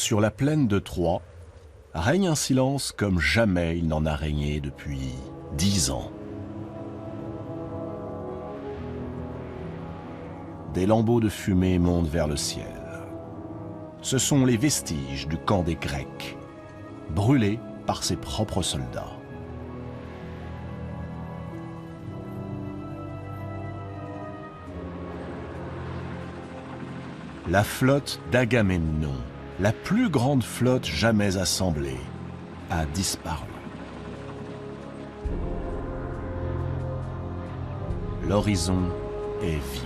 Sur la plaine de Troie, règne un silence comme jamais il n'en a régné depuis 10 ans. Des lambeaux de fumée montent vers le ciel. Ce sont les vestiges du camp des Grecs, brûlés par ses propres soldats. La flotte d'Agamemnon, la plus grande flotte jamais assemblée, a disparu. L'horizon est vide.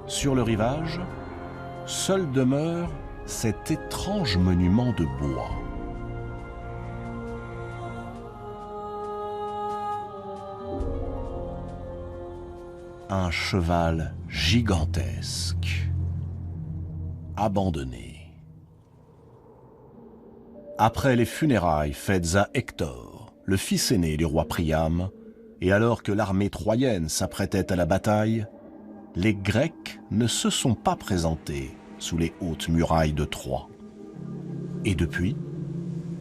Sur le rivage, seul demeure cet étrange monument de bois. Un cheval gigantesque, abandonné. Après les funérailles faites à Hector, le fils aîné du roi Priam, et alors que l'armée troyenne s'apprêtait à la bataille, les Grecs ne se sont pas présentés sous les hautes murailles de Troie. Et depuis,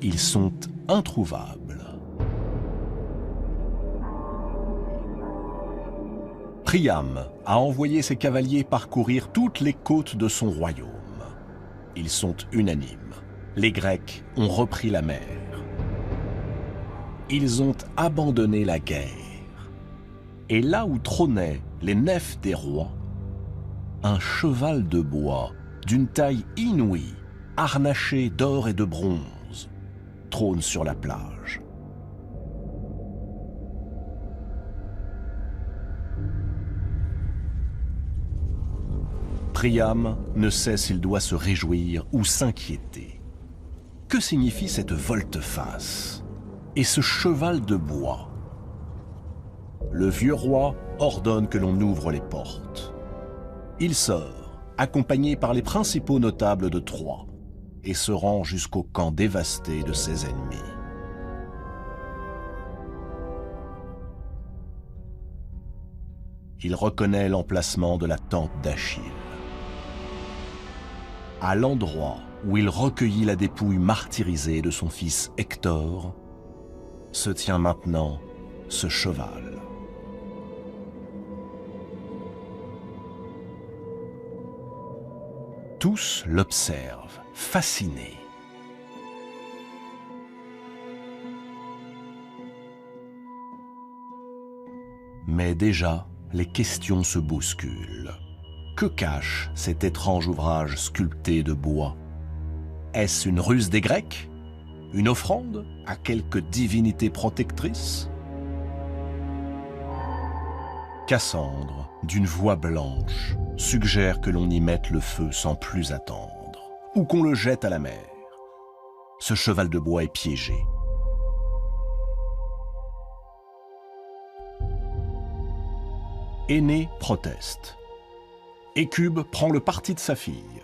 ils sont introuvables. Priam a envoyé ses cavaliers parcourir toutes les côtes de son royaume. Ils sont unanimes. Les Grecs ont repris la mer. Ils ont abandonné la guerre. Et là où trônaient les nefs des rois, un cheval de bois d'une taille inouïe, harnaché d'or et de bronze, trône sur la plage. Priam ne sait s'il doit se réjouir ou s'inquiéter. Que signifie cette volte-face et ce cheval de bois? Le vieux roi ordonne que l'on ouvre les portes. Il sort, accompagné par les principaux notables de Troie, et se rend jusqu'au camp dévasté de ses ennemis. Il reconnaît l'emplacement de la tente d'Achille. À l'endroit où il recueillit la dépouille martyrisée de son fils Hector, se tient maintenant ce cheval. Tous l'observent, fascinés. Mais déjà, les questions se bousculent. Que cache cet étrange ouvrage sculpté de bois? Est-ce une ruse des Grecs? Une offrande à quelque divinité protectrice? Cassandre, d'une voix blanche, suggère que l'on y mette le feu sans plus attendre, ou qu'on le jette à la mer. Ce cheval de bois est piégé. Énée proteste. Hécube prend le parti de sa fille.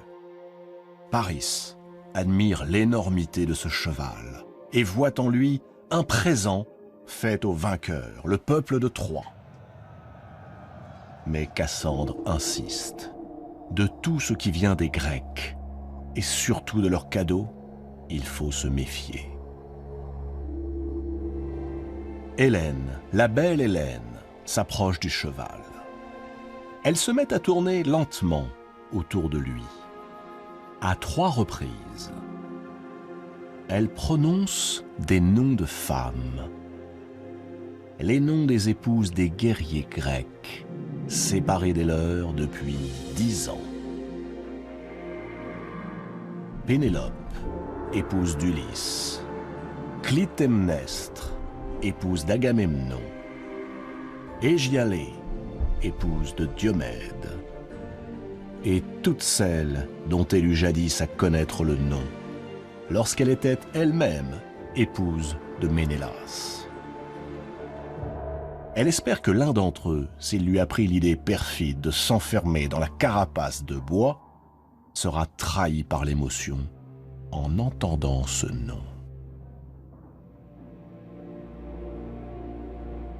Paris admire l'énormité de ce cheval et voit en lui un présent fait au vainqueur, le peuple de Troie. Mais Cassandre insiste. De tout ce qui vient des Grecs, et surtout de leurs cadeaux, il faut se méfier. Hélène, la belle Hélène, s'approche du cheval. Elle se met à tourner lentement autour de lui. À 3 reprises, elle prononce des noms de femmes, les noms des épouses des guerriers grecs, séparés des leurs depuis 10 ans. Pénélope, épouse d'Ulysse. Clytemnestre, épouse d'Agamemnon. Égialée, épouse de Diomède. Et toutes celles dont elle eut jadis à connaître le nom, lorsqu'elle était elle-même épouse de Ménélas. Elle espère que l'un d'entre eux, s'il lui a pris l'idée perfide de s'enfermer dans la carapace de bois, sera trahi par l'émotion en entendant ce nom.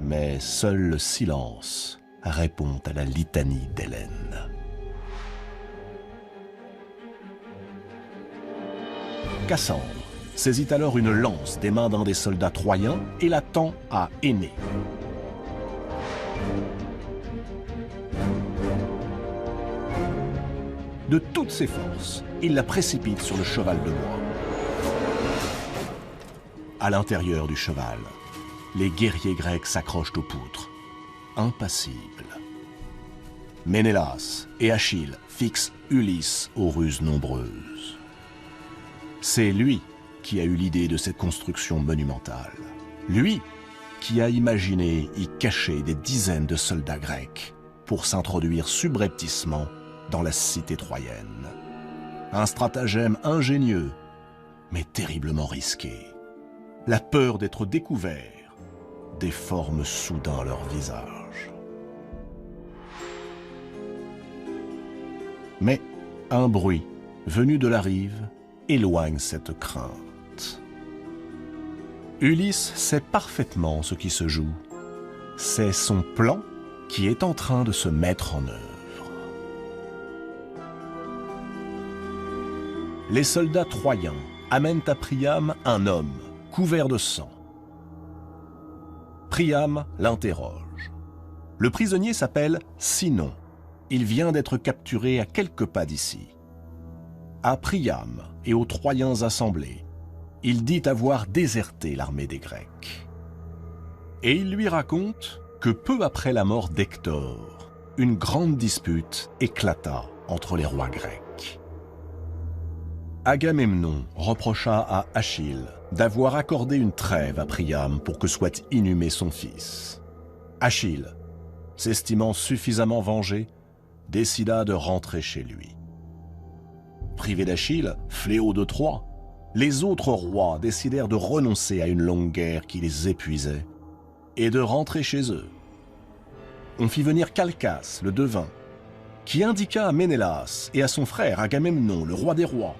Mais seul le silence répond à la litanie d'Hélène. Cassandre saisit alors une lance des mains d'un des soldats troyens et la tend à Énée. De toutes ses forces, il la précipite sur le cheval de bois. À l'intérieur du cheval, les guerriers grecs s'accrochent aux poutres, impassibles. Ménélas et Achille fixent Ulysse aux ruses nombreuses. C'est lui qui a eu l'idée de cette construction monumentale. Lui qui a imaginé y cacher des dizaines de soldats grecs pour s'introduire subrepticement dans la cité troyenne. Un stratagème ingénieux, mais terriblement risqué. La peur d'être découvert déforme soudain leur visage. Mais un bruit venu de la rive éloigne cette crainte. Ulysse sait parfaitement ce qui se joue. C'est son plan qui est en train de se mettre en œuvre. Les soldats troyens amènent à Priam un homme couvert de sang. Priam l'interroge. Le prisonnier s'appelle Sinon. Il vient d'être capturé à quelques pas d'ici. À Priam et aux Troyens assemblés, il dit avoir déserté l'armée des Grecs. Et il lui raconte que peu après la mort d'Hector, une grande dispute éclata entre les rois grecs. Agamemnon reprocha à Achille d'avoir accordé une trêve à Priam pour que soit inhumé son fils. Achille, s'estimant suffisamment vengé, décida de rentrer chez lui. Privé d'Achille, fléau de Troie, les autres rois décidèrent de renoncer à une longue guerre qui les épuisait et de rentrer chez eux. On fit venir Calchas, le devin, qui indiqua à Ménélas et à son frère Agamemnon, le roi des rois,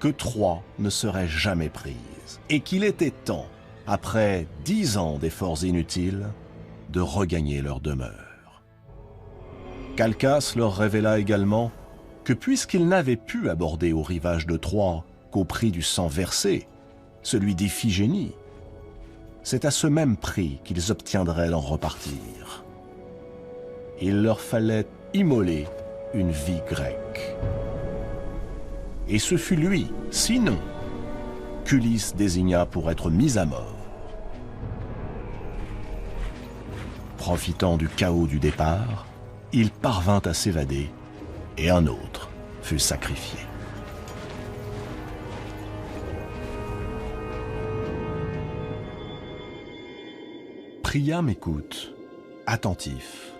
que Troie ne serait jamais prise et qu'il était temps, après 10 ans d'efforts inutiles, de regagner leur demeure. Calchas leur révéla également que puisqu'ils n'avaient pu aborder au rivage de Troie qu'au prix du sang versé, celui d'Iphigénie, c'est à ce même prix qu'ils obtiendraient d'en repartir. Il leur fallait immoler une vie grecque. Et ce fut lui, Sinon, qu'Ulysse désigna pour être mis à mort. Profitant du chaos du départ, il parvint à s'évader et un autre fut sacrifié. Priam écoute, attentif.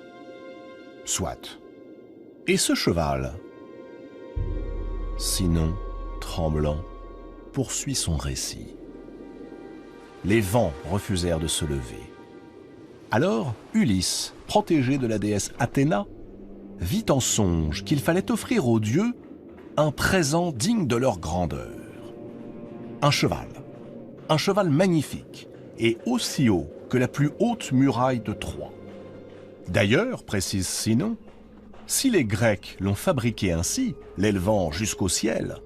Soit. Et ce cheval, Sinon, tremblant, poursuit son récit. Les vents refusèrent de se lever. Alors, Ulysse, protégé de la déesse Athéna, vit en songe qu'il fallait offrir aux dieux un présent digne de leur grandeur. Un cheval magnifique et aussi haut que la plus haute muraille de Troie. D'ailleurs, précise Sinon, si les Grecs l'ont fabriqué ainsi, l'élevant jusqu'au ciel,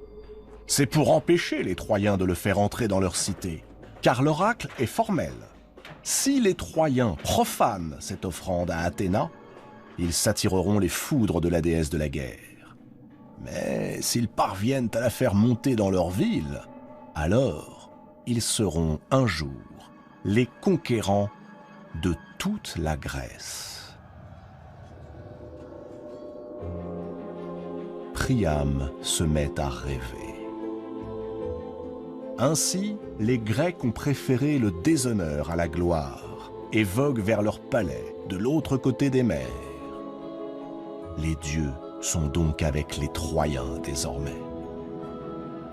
c'est pour empêcher les Troyens de le faire entrer dans leur cité, car l'oracle est formel. Si les Troyens profanent cette offrande à Athéna, ils s'attireront les foudres de la déesse de la guerre. Mais s'ils parviennent à la faire monter dans leur ville, alors ils seront un jour les conquérants de toute la Grèce. Priam se met à rêver. Ainsi, les Grecs ont préféré le déshonneur à la gloire et voguent vers leur palais de l'autre côté des mers. Les dieux sont donc avec les Troyens désormais.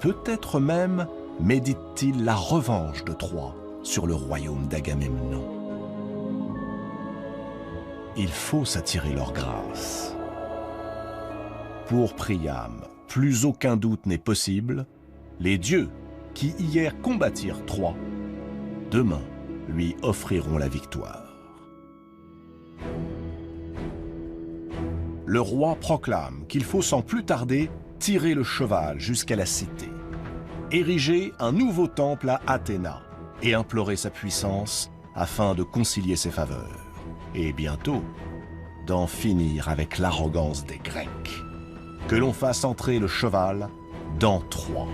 Peut-être même méditent-ils la revanche de Troie sur le royaume d'Agamemnon. Il faut s'attirer leur grâce. Pour Priam, plus aucun doute n'est possible, les dieux qui hier combattirent Troie, demain lui offriront la victoire. le roi proclame qu'il faut sans plus tarder tirer le cheval jusqu'à la cité, ériger un nouveau temple à Athéna et implorer sa puissance afin de concilier ses faveurs. Et bientôt, d'en finir avec l'arrogance des Grecs. Que l'on fasse entrer le cheval dans Troie.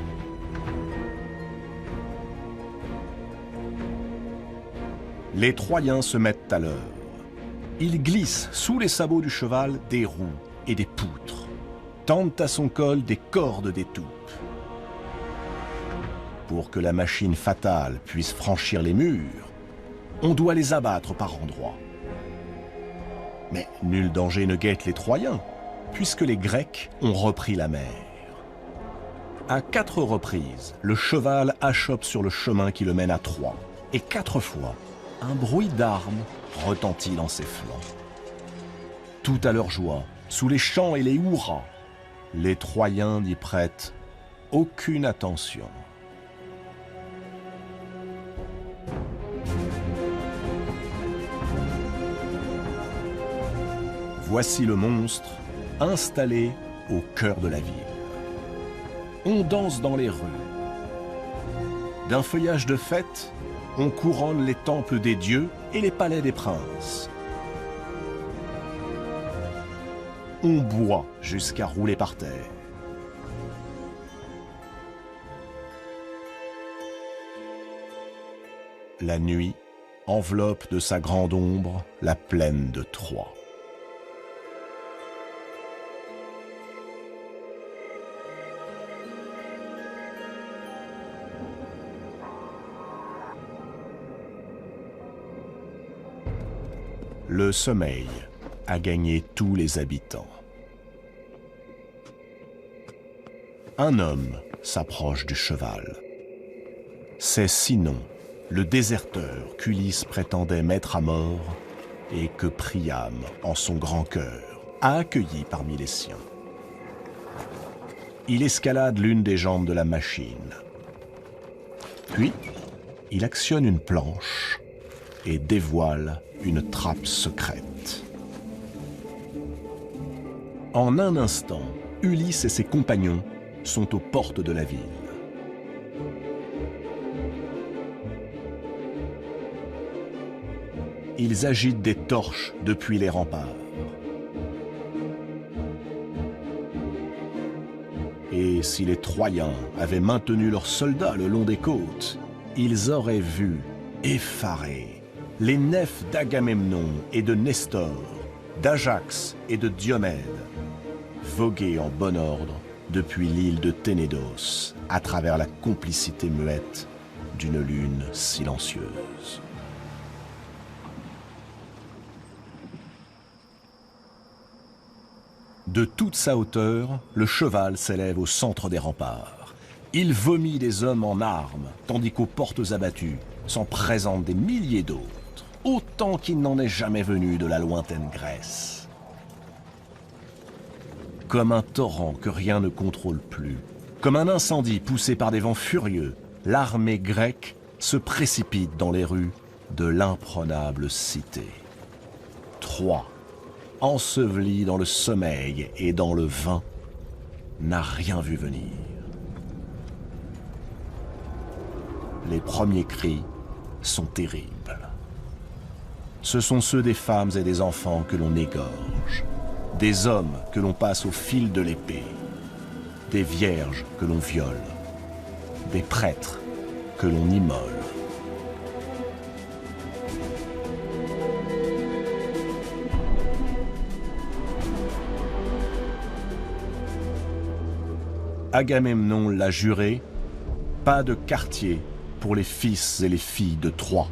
Les Troyens se mettent à l'œuvre. Ils glissent sous les sabots du cheval des roues et des poutres, tendent à son col des cordes d'étoupe. Pour que la machine fatale puisse franchir les murs, on doit les abattre par endroits. Mais nul danger ne guette les Troyens, puisque les Grecs ont repris la mer. À 4 reprises, le cheval achoppe sur le chemin qui le mène à Troie, et 4 fois, un bruit d'armes retentit dans ses flancs. Tout à leur joie, sous les chants et les hurrahs, les Troyens n'y prêtent aucune attention. Voici le monstre installé au cœur de la ville. On danse dans les rues. D'un feuillage de fête, on couronne les temples des dieux et les palais des princes. On boit jusqu'à rouler par terre. La nuit enveloppe de sa grande ombre la plaine de Troie. Le sommeil a gagné tous les habitants. Un homme s'approche du cheval. C'est Sinon, le déserteur qu'Ulysse prétendait mettre à mort et que Priam, en son grand cœur, a accueilli parmi les siens. Il escalade l'une des jambes de la machine. Puis, il actionne une planche et dévoile une trappe secrète. En un instant, Ulysse et ses compagnons sont aux portes de la ville. Ils agitent des torches depuis les remparts. Et si les Troyens avaient maintenu leurs soldats le long des côtes, ils auraient vu, effarés, les nefs d'Agamemnon et de Nestor, d'Ajax et de Diomède, voguer en bon ordre depuis l'île de Ténédos, à travers la complicité muette d'une lune silencieuse. De toute sa hauteur, le cheval s'élève au centre des remparts. Il vomit des hommes en armes, tandis qu'aux portes abattues s'en présentent des milliers d'autres, autant qu'il n'en est jamais venu de la lointaine Grèce. Comme un torrent que rien ne contrôle plus, comme un incendie poussé par des vents furieux, l'armée grecque se précipite dans les rues de l'imprenable cité. Troie, ensevelie dans le sommeil et dans le vin, n'a rien vu venir. Les premiers cris sont terribles. Ce sont ceux des femmes et des enfants que l'on égorge, des hommes que l'on passe au fil de l'épée, des vierges que l'on viole, des prêtres que l'on immole. Agamemnon l'a juré, pas de quartier pour les fils et les filles de Troie.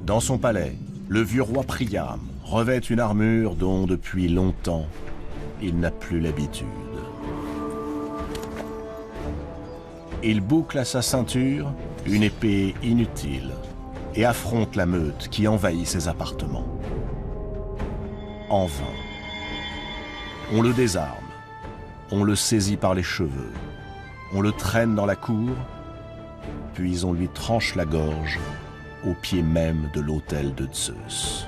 Dans son palais, le vieux roi Priam revêt une armure dont, depuis longtemps, il n'a plus l'habitude. Il boucle à sa ceinture une épée inutile et affronte la meute qui envahit ses appartements. En vain. On le désarme, on le saisit par les cheveux, On le traîne dans la cour, puis on lui tranche la gorge au pied même de l'autel de Zeus.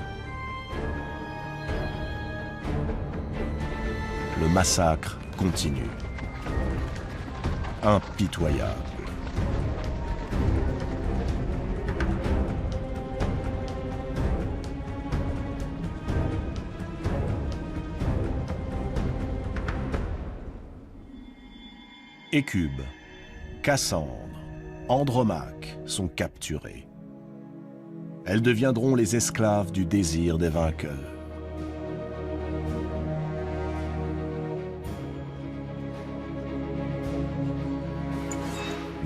Le massacre continue. Impitoyable. Écube, Cassandre, Andromaque sont capturés. Elles deviendront les esclaves du désir des vainqueurs.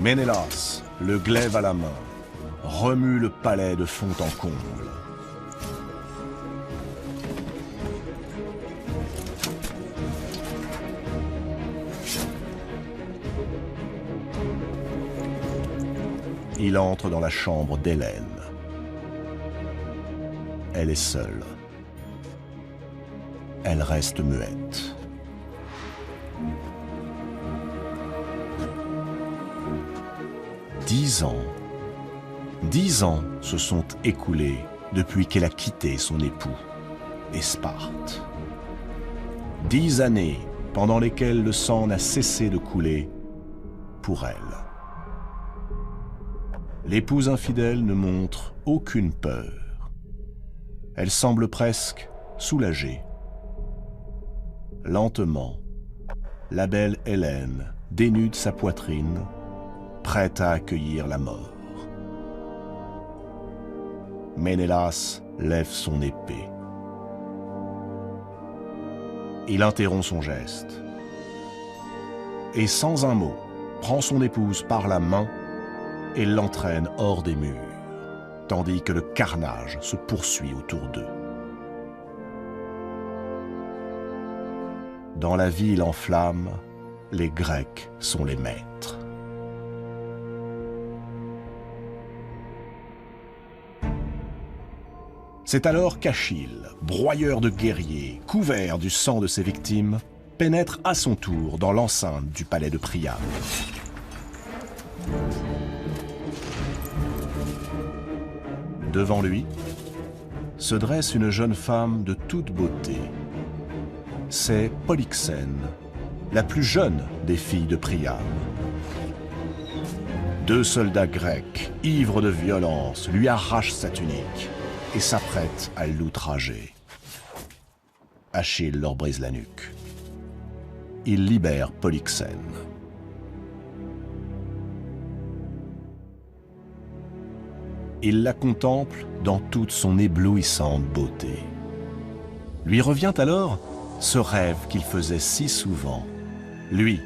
Ménélas, le glaive à la main, remue le palais de fond en comble. Il entre dans la chambre d'Hélène. Elle est seule. Elle reste muette. Dix ans se sont écoulés depuis qu'elle a quitté son époux et Sparte. 10 années pendant lesquelles le sang n'a cessé de couler pour elle. L'épouse infidèle ne montre aucune peur. Elle semble presque soulagée. Lentement, la belle Hélène dénude sa poitrine, prête à accueillir la mort. Ménélas lève son épée. Il interrompt son geste et sans un mot, prend son épouse par la main et l'entraîne hors des murs, tandis que le carnage se poursuit autour d'eux. Dans la ville en flammes, les Grecs sont les maîtres. C'est alors qu'Achille, broyeur de guerriers, couvert du sang de ses victimes, pénètre à son tour dans l'enceinte du palais de Priam. Devant lui se dresse une jeune femme de toute beauté. C'est Polyxène, la plus jeune des filles de Priam. 2 soldats grecs, ivres de violence, lui arrachent sa tunique et s'apprêtent à l'outrager. Achille leur brise la nuque. Il libère Polyxène. Il la contemple dans toute son éblouissante beauté. Lui revient alors ce rêve qu'il faisait si souvent. Lui,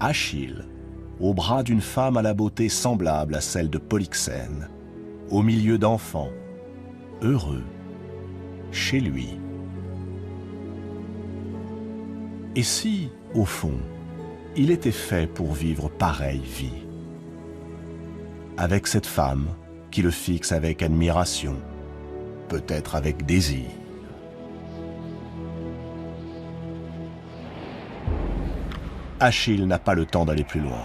Achille, au bras d'une femme à la beauté semblable à celle de Polyxène, au milieu d'enfants, heureux, chez lui. Et si, au fond, il était fait pour vivre pareille vie? Avec cette femme qui le fixe avec admiration, peut-être avec désir. Achille n'a pas le temps d'aller plus loin.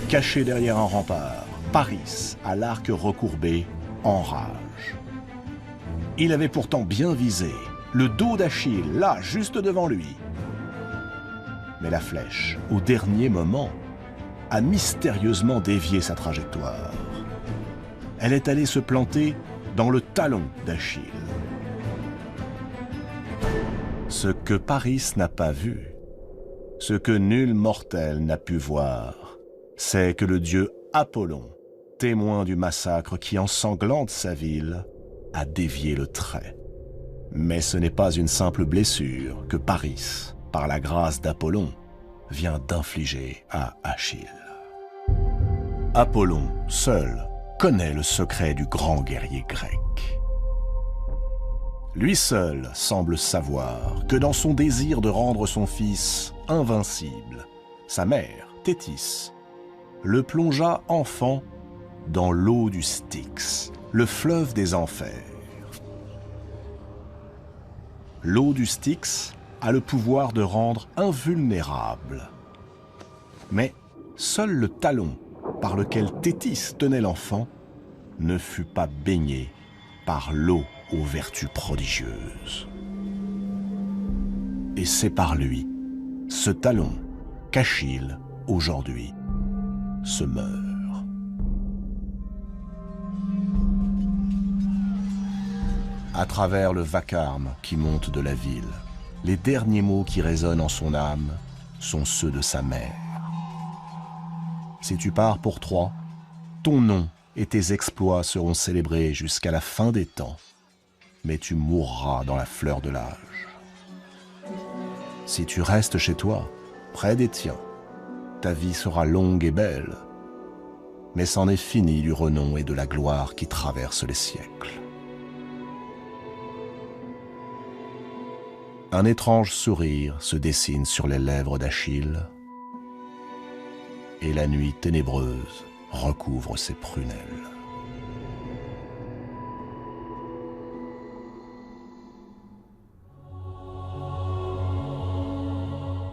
Caché derrière un rempart, Paris, à l'arc recourbé, enrage. Il avait pourtant bien visé, le dos d'Achille, là, juste devant lui. Mais la flèche, au dernier moment, a mystérieusement dévié sa trajectoire. Elle est allée se planter dans le talon d'Achille. Ce que Paris n'a pas vu, ce que nul mortel n'a pu voir, c'est que le dieu Apollon, témoin du massacre qui ensanglante sa ville, a dévié le trait. Mais ce n'est pas une simple blessure que Paris, par la grâce d'Apollon, vient d'infliger à Achille. Apollon, seul, connaît le secret du grand guerrier grec. Lui seul semble savoir que dans son désir de rendre son fils invincible, sa mère, Thétis, le plongea enfant dans l'eau du Styx, le fleuve des enfers. L'eau du Styx a le pouvoir de rendre invulnérable. Mais seul le talon par lequel Thétis tenait l'enfant ne fut pas baigné par l'eau aux vertus prodigieuses. Et c'est par lui, ce talon, qu'Achille, aujourd'hui, se meurt. À travers le vacarme qui monte de la ville, les derniers mots qui résonnent en son âme sont ceux de sa mère. Si tu pars pour Troie, ton nom et tes exploits seront célébrés jusqu'à la fin des temps, mais tu mourras dans la fleur de l'âge. Si tu restes chez toi, près des tiens, ta vie sera longue et belle, mais c'en est fini du renom et de la gloire qui traversent les siècles. Un étrange sourire se dessine sur les lèvres d'Achille, et la nuit ténébreuse recouvre ses prunelles.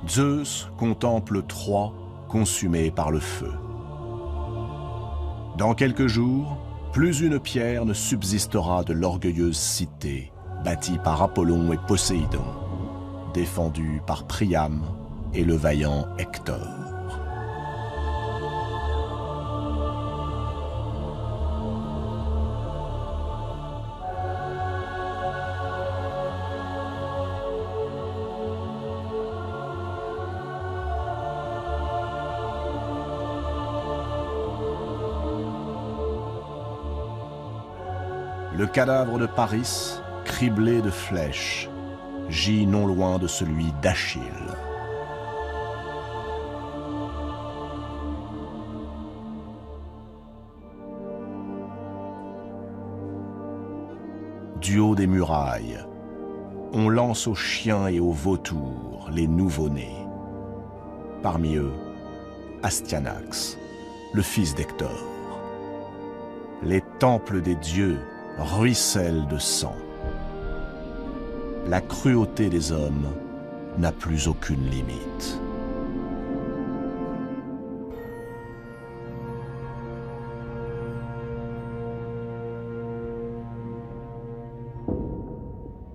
Zeus contemple Troie consumée par le feu. Dans quelques jours, plus une pierre ne subsistera de l'orgueilleuse cité bâtie par Apollon et Poséidon, défendue par Priam et le vaillant Hector. Le cadavre de Paris, criblé de flèches, gît non loin de celui d'Achille. Du haut des murailles, on lance aux chiens et aux vautours les nouveau-nés. Parmi eux, Astyanax, le fils d'Hector. Les temples des dieux ruisselle de sang. La cruauté des hommes n'a plus aucune limite.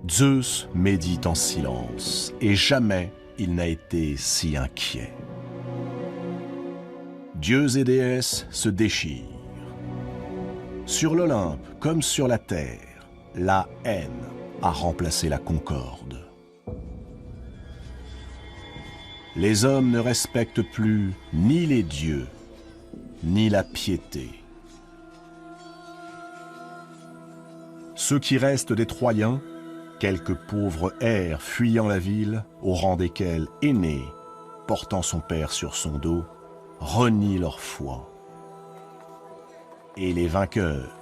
Zeus médite en silence, et jamais il n'a été si inquiet. Dieux et déesses se déchirent. Sur l'Olympe, comme sur la terre, la haine a remplacé la concorde. Les hommes ne respectent plus ni les dieux, ni la piété. Ceux qui restent des Troyens, quelques pauvres hères fuyant la ville, au rang desquels Énée, portant son père sur son dos, renient leur foi. Et les vainqueurs,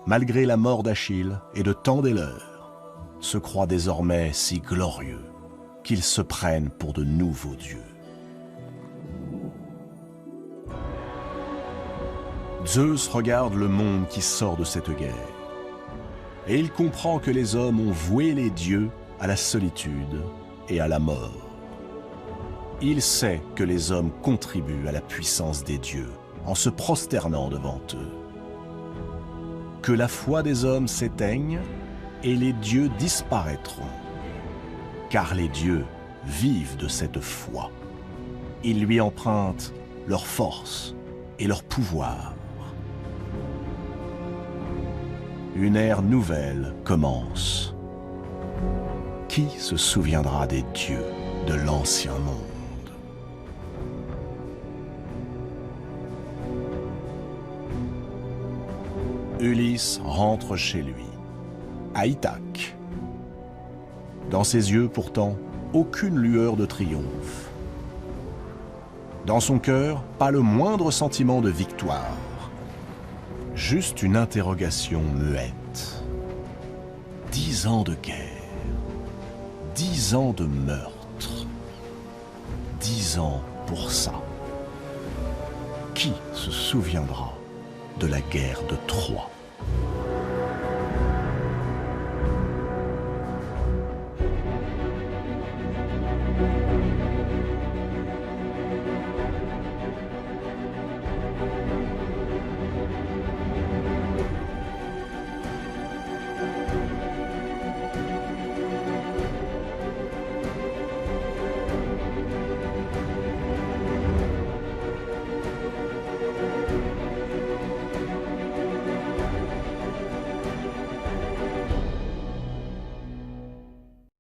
malgré la mort d'Achille et de tant des leurs, se croient désormais si glorieux qu'ils se prennent pour de nouveaux dieux. Zeus regarde le monde qui sort de cette guerre, et il comprend que les hommes ont voué les dieux à la solitude et à la mort. Il sait que les hommes contribuent à la puissance des dieux en se prosternant devant eux. Que la foi des hommes s'éteigne et les dieux disparaîtront. Car les dieux vivent de cette foi. Ils lui empruntent leur force et leur pouvoir. Une ère nouvelle commence. Qui se souviendra des dieux de l'ancien monde ? Ulysse rentre chez lui, à Ithaque. Dans ses yeux, pourtant, aucune lueur de triomphe. Dans son cœur, pas le moindre sentiment de victoire. Juste une interrogation muette. 10 ans de guerre, 10 ans de meurtre, 10 ans pour ça. qui se souviendra de la guerre de Troie?